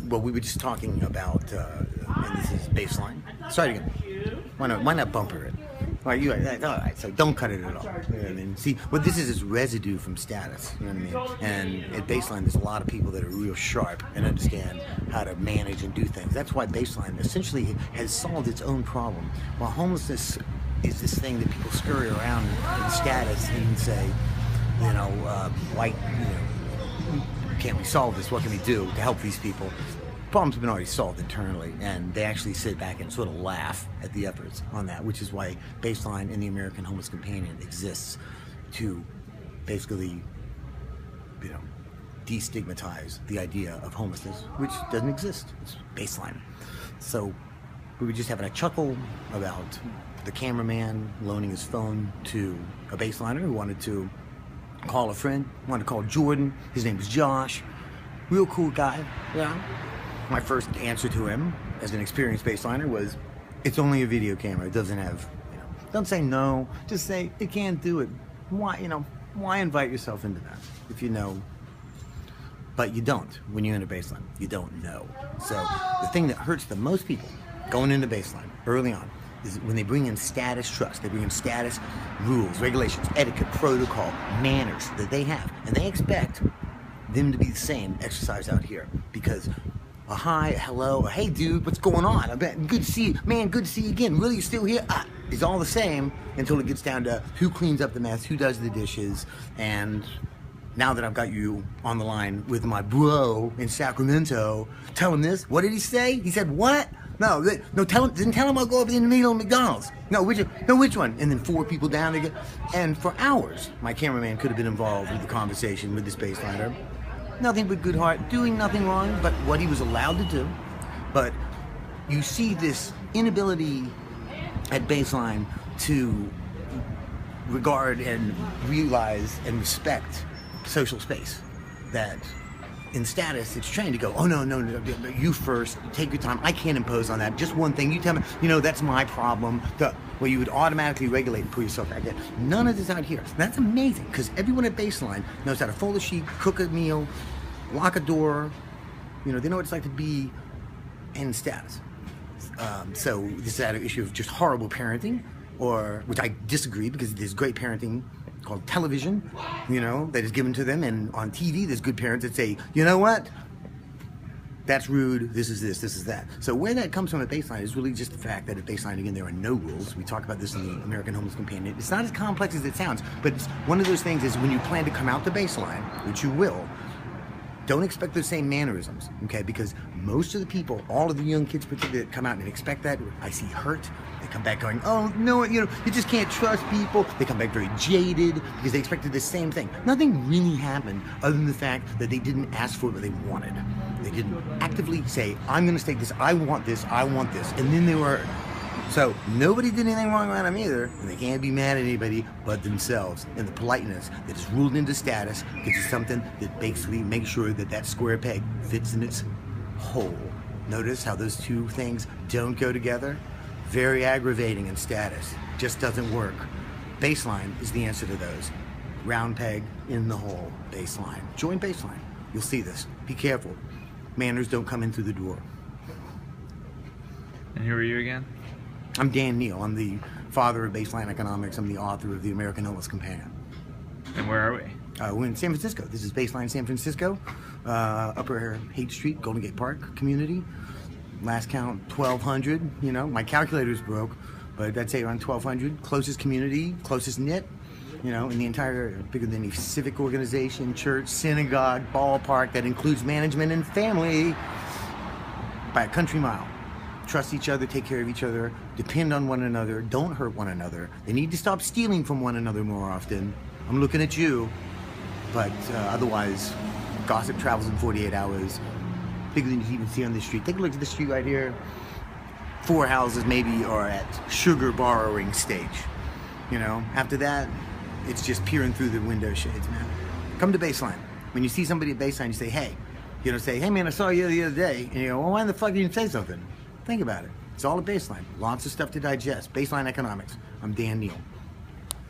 Well, we were just talking about, and this is baseline. Start again. Why not bumper it? All right, all right, so don't cut it at all. You know what I mean? See, what this is residue from status. You know what I mean? And at baseline, there's a lot of people that are real sharp and understand how to manage and do things. That's why baseline essentially has solved its own problem. While homelessness is this thing that people scurry around in status and say, white, can't we solve this? What can we do to help these people? Problems have been already solved internally, and they actually sit back and sort of laugh at the efforts on that, which is why Baseline and the American Homeless Companion exists to basically, destigmatize the idea of homelessness, which doesn't exist. It's baseline. So we were just having a chuckle about the cameraman loaning his phone to a baseliner who wanted to call a friend, wanted to call Jordan. His name was Josh. Real cool guy, My first answer to him as an experienced baseliner was, it's only a video camera. It doesn't have, don't say no, just say it can't do it. Why invite yourself into that if you know? But you don't when you're in a baseline. You don't know. So the thing that hurts the most people going into baseline early on is when they bring in status trust. They bring in status rules, regulations, etiquette, protocol, manners that they have. And they expect them to be the same exercise out here, because a hi, a hello, a hey dude, what's going on? I bet good to see you, man. Good to see you again. Really, you're still here? It's all the same until it gets down to who cleans up the mess, who does the dishes. And now that I've got you on the line with my bro in Sacramento, tell him this. What did he say? He said what? No, didn't tell him I'll go up in the middle of McDonald's. No, which one? And then 4 people down again. And for hours, my cameraman could have been involved with the conversation with this baseliner. Nothing but good heart, doing nothing wrong but what he was allowed to do. But you see this inability at baseline to regard and realize and respect social space. That in status, it's trained to go, oh no, you first, take your time. I can't impose on that. Just one thing, you tell me, that's my problem. Well, you would automatically regulate and put yourself back there. None of this out here. That's amazing, because everyone at baseline knows how to fold a sheet, cook a meal, lock a door. They know what it's like to be in status. So this is an issue of just horrible parenting, which I disagree, because there's great parenting called television, that is given to them, and on TV there's good parents that say, you know what? That's rude, this is this is that. So where that comes from at baseline is really just the fact that at baseline, again, there are no rules. We talk about this in the American Homeless Companion. It's not as complex as it sounds, but it's one of those things is when you plan to come out to baseline, which you will, don't expect the same mannerisms, okay? Because most of the people, all of the young kids particularly that come out and expect that, I see hurt. They come back going, oh, no, you just can't trust people. They come back very jaded because they expected the same thing. Nothing really happened other than the fact that they didn't ask for what they wanted. They didn't actively say, I'm gonna take this, I want this, and then they were. So nobody did anything wrong around them either, and they can't be mad at anybody but themselves. And the politeness that is ruled into status gives you something that basically makes sure that that square peg fits in its hole. Notice how those two things don't go together? Very aggravating in status. Just doesn't work. Baseline is the answer to those. Round peg in the hole. Baseline. Join baseline. You'll see this. Be careful. Manners don't come in through the door. And who are you again? I'm Dan Neal. I'm the father of baseline economics. I'm the author of the American Homeless Companion. And where are we? We're in San Francisco. This is Baseline San Francisco, Upper Haight Street, Golden Gate Park community. Last count, 1,200. My calculator's broke, but I'd say around 1,200. Closest community, closest knit. In the entire, bigger than any civic organization, church, synagogue, ballpark that includes management and family by a country mile. Trust each other, take care of each other, depend on one another, don't hurt one another. They need to stop stealing from one another more often. I'm looking at you, but otherwise, gossip travels in 48 hours. Bigger than you can even see on the street. Take a look at the street right here. 4 houses maybe are at sugar borrowing stage. After that, it's just peering through the window shades, man. Come to baseline. When you see somebody at baseline, you say, hey. Say, hey man, I saw you the other day. And you go, well, why the fuck didn't you say something? Think about it. It's all a baseline. Lots of stuff to digest. Baseline economics. I'm Dan Neal.